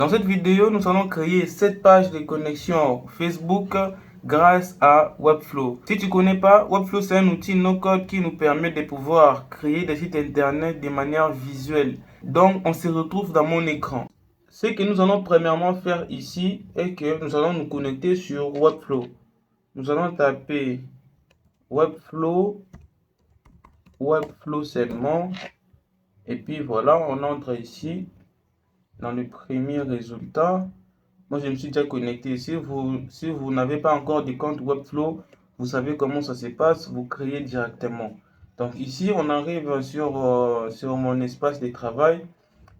Dans cette vidéo, nous allons créer 7 pages de connexion Facebook grâce à Webflow. Si tu ne connais pas, Webflow c'est un outil no-code qui nous permet de pouvoir créer des sites internet de manière visuelle. Donc, on se retrouve dans mon écran. Ce que nous allons premièrement faire ici est que nous allons nous connecter sur Webflow. Nous allons taper Webflow seulement. Et puis voilà, on entre ici dans le premier résultat. Moi, je me suis déjà connecté. Si vous n'avez pas encore de compte Webflow, vous savez comment ça se passe, vous créez directement. Donc ici, on arrive sur mon espace de travail.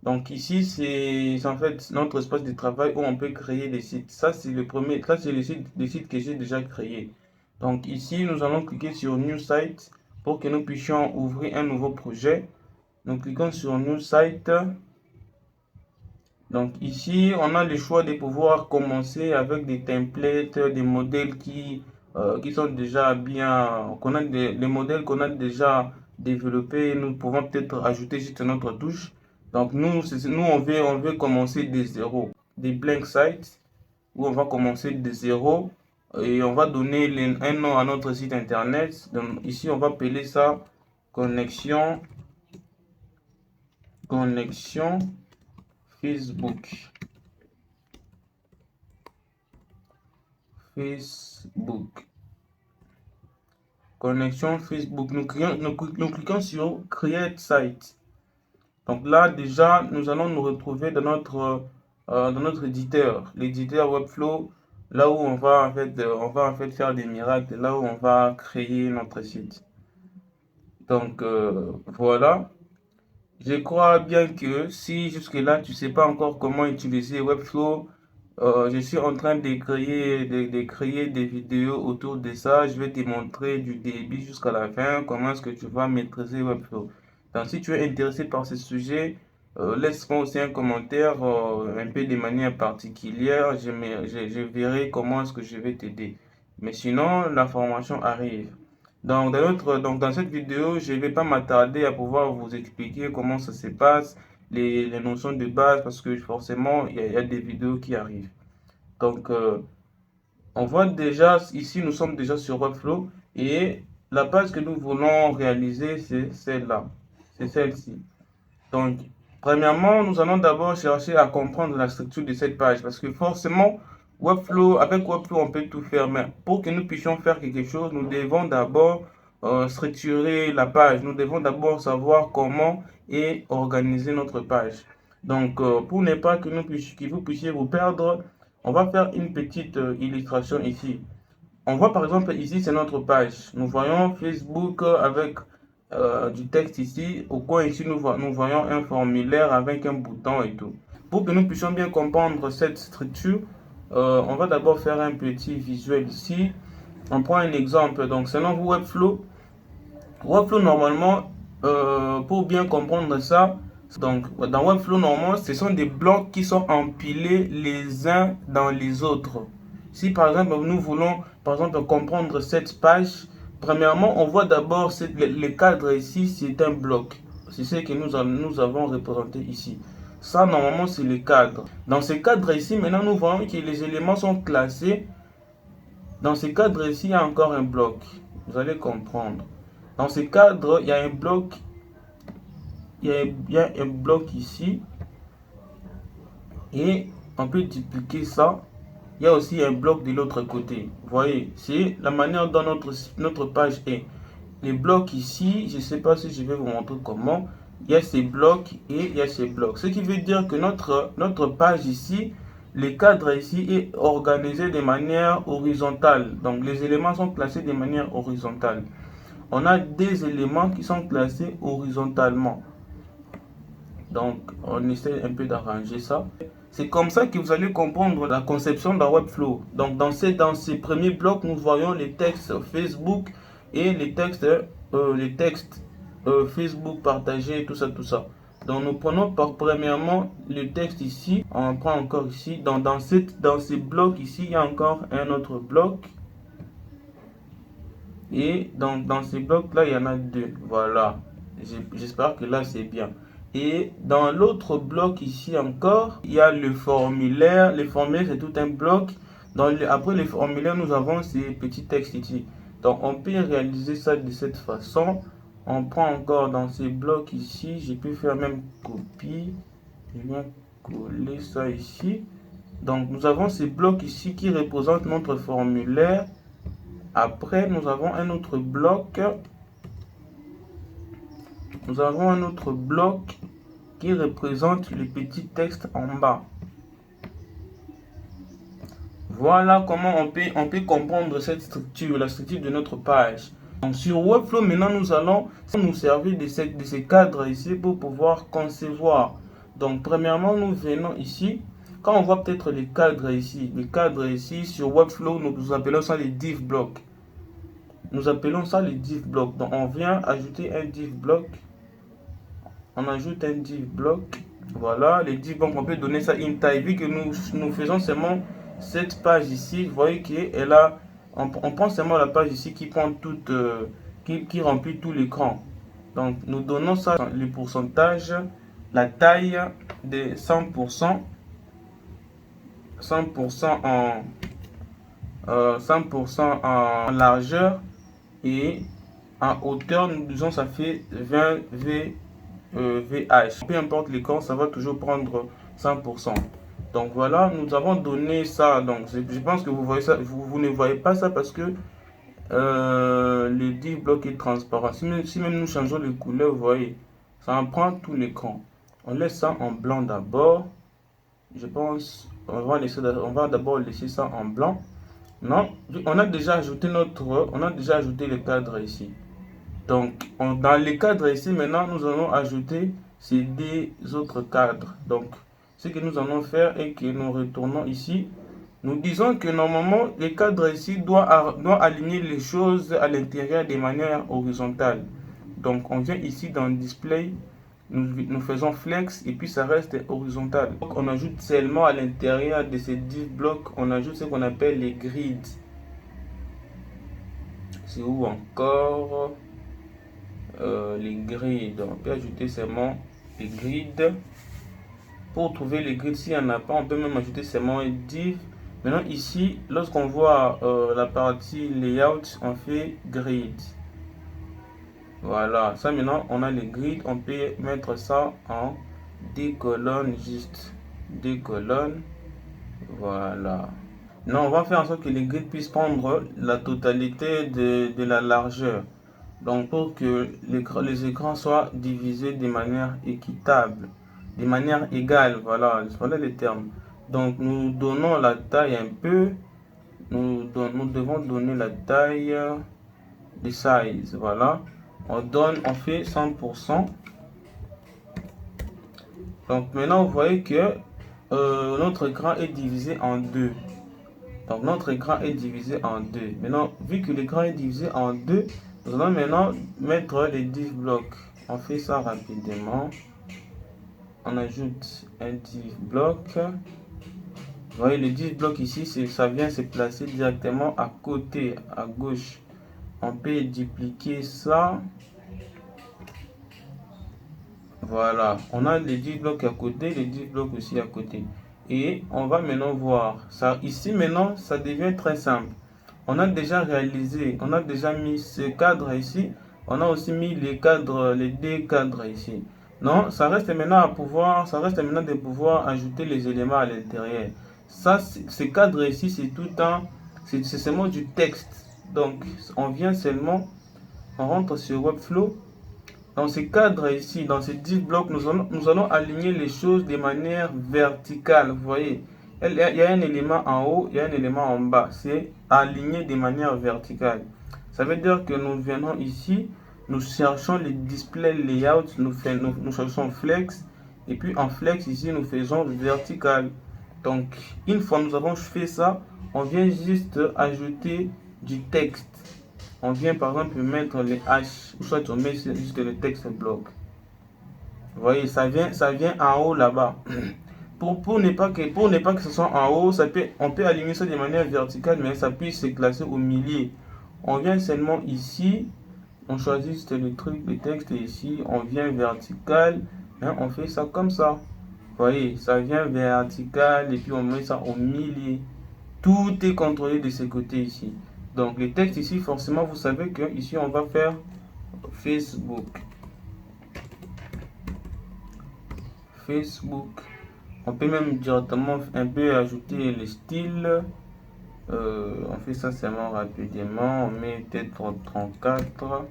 Donc ici, c'est en fait notre espace de travail où on peut créer des sites. Ça, c'est le premier, ça c'est les sites que j'ai déjà créés. Donc ici, nous allons cliquer sur New Site pour que nous puissions ouvrir un nouveau projet. Nous cliquons sur New Site. Donc ici, on a le choix de pouvoir commencer avec des templates, des modèles qui sont déjà bien, les modèles qu'on a déjà développés. Nous pouvons peut-être ajouter juste notre touche. Donc nous on veut commencer de zéro, des blank sites où on va commencer de zéro et on va donner un nom à notre site internet. Donc ici, on va appeler ça connexion Facebook. Connexion Facebook. Nous cliquons sur Create Site. Donc là, déjà, nous allons nous retrouver dans notre éditeur, l'éditeur Webflow, là où on va en fait faire des miracles, là où on va créer notre site. Donc voilà. Je crois bien que si jusque-là tu ne sais pas encore comment utiliser Webflow, je suis en train de créer des vidéos autour de ça. Je vais te montrer du début jusqu'à la fin comment est-ce que tu vas maîtriser Webflow. Donc si tu es intéressé par ce sujet, laisse-moi aussi un commentaire un peu de manière particulière. Je verrai comment est-ce que je vais t'aider. Mais sinon, la formation arrive. Donc dans cette vidéo, je ne vais pas m'attarder à pouvoir vous expliquer comment ça se passe, les notions de base, parce que forcément, il y a des vidéos qui arrivent. Donc, on voit déjà, ici, nous sommes déjà sur Webflow, et la page que nous voulons réaliser, c'est celle-là, c'est celle-ci. Donc, premièrement, nous allons d'abord chercher à comprendre la structure de cette page, parce que forcément, avec Webflow, on peut tout faire, mais pour que nous puissions faire quelque chose, nous devons d'abord structurer la page. Nous devons d'abord savoir comment et organiser notre page. Donc, pour ne pas que vous puissiez vous perdre, on va faire une petite illustration ici. On voit par exemple ici, c'est notre page. Nous voyons Facebook avec du texte ici. Au coin ici, nous voyons un formulaire avec un bouton et tout. Pour que nous puissions bien comprendre cette structure, on va d'abord faire un petit visuel ici. On prend un exemple. Donc, selon Webflow, normalement, pour bien comprendre ça, donc dans Webflow, normalement, ce sont des blocs qui sont empilés les uns dans les autres. Si par exemple, nous voulons, par exemple, comprendre cette page, premièrement, on voit d'abord le cadre ici, c'est un bloc. C'est ce que nous avons représenté ici. Ça, normalement, c'est le cadre. Dans ce cadre ici, maintenant, nous voyons que les éléments sont classés. Dans ce cadre ici, il y a encore un bloc. Vous allez comprendre. Dans ce cadre, il y a un bloc. Il y a un bloc ici. Et on peut dupliquer ça. Il y a aussi un bloc de l'autre côté. Vous voyez, c'est la manière dont notre page est. Les blocs ici, je ne sais pas si je vais vous montrer comment. Il y a ces blocs et il y a ces blocs. Ce qui veut dire que notre page ici, le cadre ici est organisé de manière horizontale. Donc les éléments sont classés de manière horizontale. On a des éléments qui sont classés horizontalement. Donc on essaie un peu d'arranger ça. C'est comme ça que vous allez comprendre la conception d'un Webflow. Donc dans ces premiers blocs, nous voyons les textes Facebook et les textes Facebook partagés, tout ça, tout ça. Donc nous prenons premièrement le texte ici, on prend encore ici, dans ces blocs ici, il y a encore un autre bloc. Et dans ces blocs là, il y en a deux, voilà. J'espère que là c'est bien. Et dans l'autre bloc ici encore, il y a le formulaire. Le formulaire, c'est tout un bloc. Après le formulaire, nous avons ces petits textes ici. Donc, on peut réaliser ça de cette façon. On prend encore dans ces blocs ici. Je peux faire même copie. Je viens coller ça ici. Donc, nous avons ces blocs ici qui représentent notre formulaire. Après, nous avons un autre bloc. Nous avons un autre bloc qui représente le petit texte en bas. Voilà comment on peut comprendre cette structure, la structure de notre page. Donc sur Webflow, maintenant nous allons nous servir de ces cadres ici pour pouvoir concevoir. Donc premièrement, nous venons ici. Quand on voit peut-être les cadres ici sur Webflow, nous appelons ça les div blocks. Nous appelons ça les div blocks. Donc on vient ajouter un div block. On ajoute un div block. Voilà, les div blocks, on peut donner ça une taille. Vu que nous faisons seulement cette page ici, vous voyez qu'elle a, on prend seulement la page ici qui prend toute, qui remplit tout l'écran. Donc nous donnons ça le pourcentage, la taille de 100%, 100% en largeur et en hauteur, nous disons ça fait 20 VH. Peu importe l'écran, ça va toujours prendre 100%. Donc voilà, nous avons donné ça. Donc je pense que vous voyez ça, vous ne voyez pas ça parce que le div block est transparent. Si même nous changeons les couleurs, vous voyez, ça en prend tout l'écran. On laisse ça en blanc d'abord. Je pense, on va d'abord laisser ça en blanc. Non, on a déjà ajouté les cadres ici. Donc, dans les cadres ici, maintenant, nous allons ajouter ces deux autres cadres. Donc, ce que nous allons faire est que nous retournons ici. Nous disons que normalement, les cadres ici doivent aligner les choses à l'intérieur de manière horizontale. Donc, on vient ici dans Display, nous faisons Flex et puis ça reste horizontal. Donc, on ajoute seulement à l'intérieur de ces div blocs, on ajoute ce qu'on appelle les grids. C'est où encore les grids. On peut ajouter seulement les grids. Pour trouver les grids, s'il n'y en a pas, on peut même ajouter seulement un div. Maintenant ici, lorsqu'on voit la partie layout, on fait grid. Voilà, ça maintenant on a les grids, on peut mettre ça en des colonnes, juste des colonnes. Voilà. Non, on va faire en sorte que les grids puissent prendre la totalité de la largeur. Donc pour que les écrans soient divisés de manière équitable, de manière égale, voilà les termes. Donc nous donnons la taille un peu, nous devons donner la taille de size, voilà. On fait 100%. Donc maintenant vous voyez que notre écran est divisé en deux. Donc notre écran est divisé en deux. Maintenant, vu que l'écran est divisé en deux, nous allons maintenant mettre les div blocks. On fait ça rapidement. On ajoute un div block. Vous voyez le div block ici, ça vient se placer directement à côté, à gauche. On peut dupliquer ça. Voilà, on a les div blocks à côté, les div blocks aussi à côté. Et on va maintenant voir ça. Ici maintenant, ça devient très simple. On a déjà réalisé, on a déjà mis ce cadre ici. On a aussi mis les cadres, les deux cadres ici. Non, ça reste maintenant de pouvoir ajouter les éléments à l'intérieur. Ça, ce cadre ici, c'est seulement du texte. Donc, on vient seulement, on rentre sur Webflow. Dans ce cadre ici, dans ces 10 blocs, nous allons aligner les choses de manière verticale. Vous voyez, il y a un élément en haut, il y a un élément en bas. C'est aligné de manière verticale. Ça veut dire que nous venons ici, nous cherchons les display layout, nous cherchons flex. Et puis en flex ici, nous faisons vertical. Donc, une fois nous avons fait ça, on vient juste ajouter du texte. On vient par exemple mettre les H, ou soit on met juste le texte bloc. Vous voyez, ça vient en haut là-bas. Pour ne pas que ce soit en haut, on peut aligner ça de manière verticale, mais ça puisse se classer au milieu. On vient seulement ici, on choisit juste le truc, le texte ici, on vient vertical, hein, on fait ça comme ça. Vous voyez, ça vient vertical et puis on met ça au milieu. Tout est contrôlé de ce côté ici. Donc les textes ici, forcément, vous savez que ici on va faire Facebook. Facebook. On peut même directement un peu ajouter les styles. On fait ça seulement rapidement. On met peut-être 34.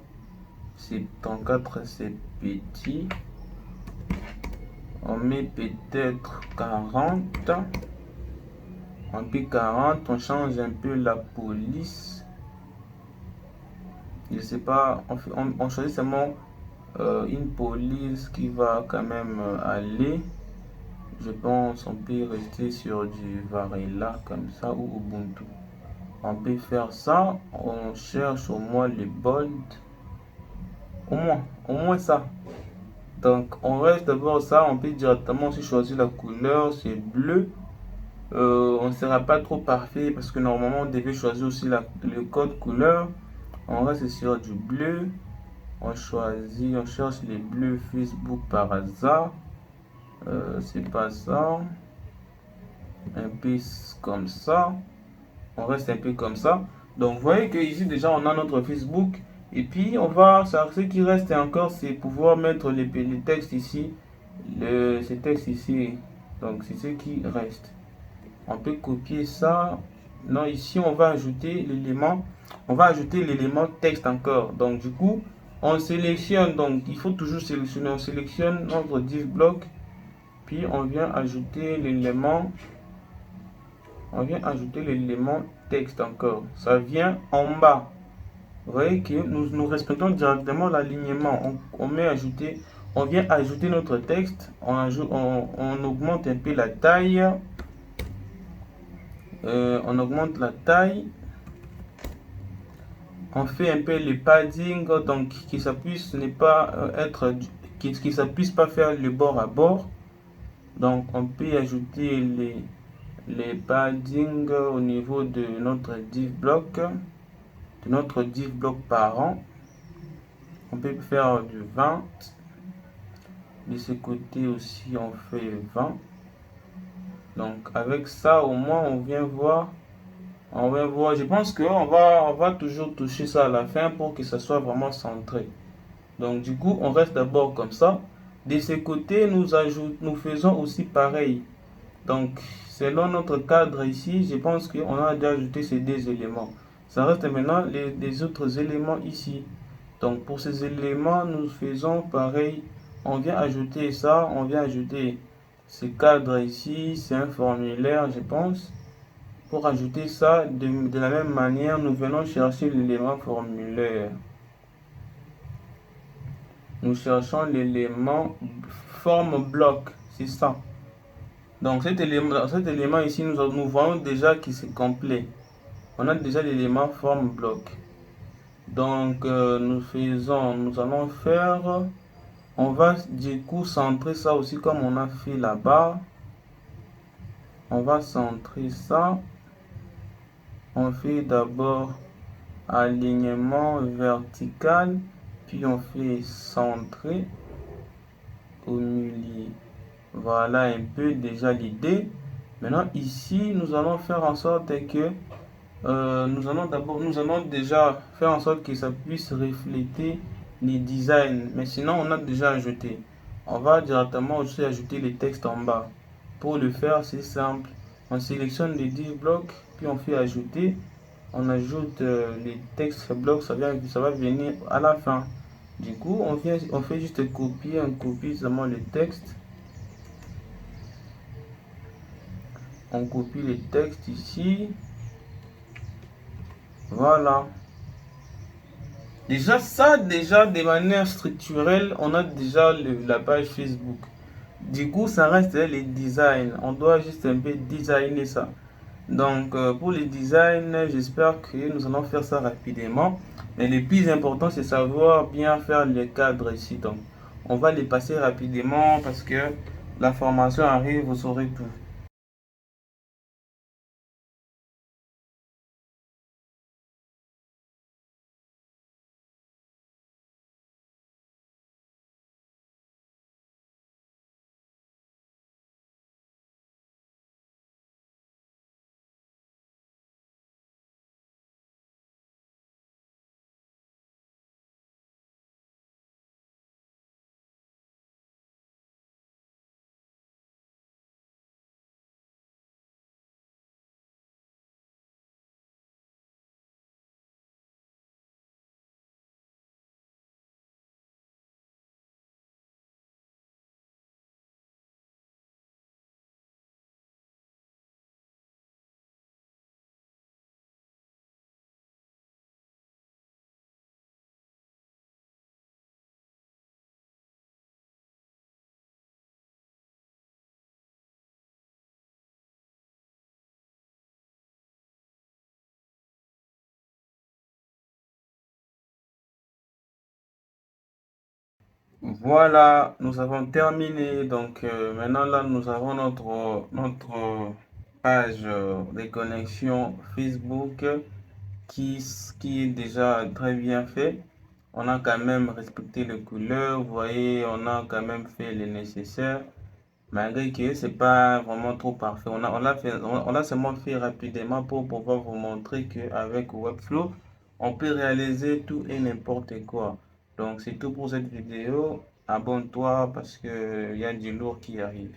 C'est 34, c'est petit. On met peut-être 40. On met 40. On change un peu la police. Je sais pas. On choisit seulement une police qui va quand même aller. Je pense on peut rester sur du Varela comme ça ou Ubuntu. On peut faire ça. On cherche au moins les bold. Au moins ça. Donc on reste d'abord ça. On peut directement aussi choisir la couleur. C'est bleu. On ne sera pas trop parfait parce que normalement on devait choisir aussi le code couleur. On reste sur du bleu. On choisit, on cherche les bleus Facebook par hasard. C'est pas ça. Un peu comme ça. On reste un peu comme ça. Donc vous voyez que ici déjà on a notre Facebook. Et puis on va, ce qui reste encore, c'est pouvoir mettre les textes ici. Ces textes ici. Donc c'est ce qui reste. On peut copier ça. Non, ici on va ajouter l'élément. On va ajouter l'élément texte encore. Donc du coup, on sélectionne. Donc il faut toujours sélectionner. On sélectionne notre div block. Puis on vient ajouter l'élément. On vient ajouter l'élément texte encore. Ça vient en bas. Vous voyez que nous respectons directement l'alignement. On vient ajouter notre texte. On augmente un peu la taille. On augmente la taille. On fait un peu le padding, donc que ça puisse ne pas être, que ça puisse pas faire le bord à bord. Donc on peut ajouter les padding au niveau de notre div block, parent. On peut faire du 20. De ce côté aussi on fait 20. Donc avec ça au moins on vient voir. Je pense qu'on va toujours toucher ça à la fin pour que ça soit vraiment centré. Donc du coup on reste d'abord comme ça. De ce côté nous faisons aussi pareil. Donc selon notre cadre ici, je pense qu'on a déjà ajouté ces deux éléments. Ça reste maintenant les autres éléments ici. Donc pour ces éléments, nous faisons pareil. On vient ajouter ça, on vient ajouter ce cadre ici, c'est un formulaire, je pense. Pour ajouter ça, de la même manière, nous venons chercher l'élément formulaire. Nous cherchons l'élément forme bloc, c'est ça. Donc cet élément ici, nous voyons déjà qu'il c'est complet. On a déjà l'élément forme bloc. Donc nous allons faire, on va du coup centrer ça aussi comme on a fait là-bas. On va centrer ça. On fait d'abord alignement vertical, puis on fait centrer au milieu. Voilà un peu déjà l'idée. Maintenant ici, nous allons faire en sorte que nous allons déjà faire en sorte que ça puisse refléter les designs. Mais sinon, on a déjà ajouté. On va directement aussi ajouter les textes en bas. Pour le faire, c'est simple. On sélectionne les 10 blocs, puis on fait ajouter. On ajoute les textes blocs, ça va venir à la fin. Du coup, on fait juste copier, on copie seulement les textes. On copie les textes ici. Voilà. Déjà ça, déjà de manière structurelle, on a déjà la page Facebook. Du coup, ça reste les designs. On doit juste un peu designer ça. Donc, pour les designs, j'espère que nous allons faire ça rapidement. Mais le plus important, c'est savoir bien faire les cadres ici. Donc, on va les passer rapidement parce que la formation arrive, vous saurez tout. Voilà, nous avons terminé. Donc maintenant là, nous avons notre page de connexion Facebook qui est déjà très bien fait. On a quand même respecté les couleurs, vous voyez, on a quand même fait le nécessaire, malgré que c'est pas vraiment trop parfait. On l'a seulement fait rapidement pour pouvoir vous montrer qu'avec Webflow, on peut réaliser tout et n'importe quoi. Donc c'est tout pour cette vidéo. Abonne-toi parce que il y a du lourd qui arrive.